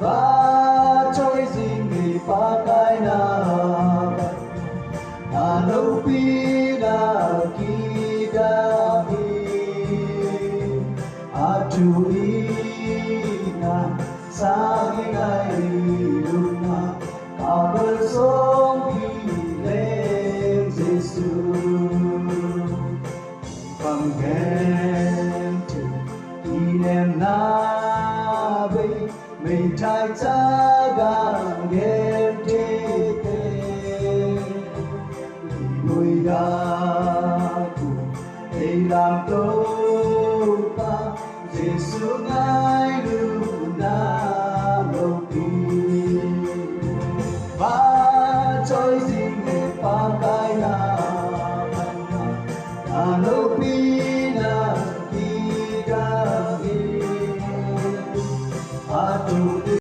và trôi gì người phá cái na lâu pi đã kỳ đã Atui na sagi nai luna kabel song le Jesu panggen tu inem na be me chai cha ga gen te te ngồi ga tu ei lam to Giêsu ngài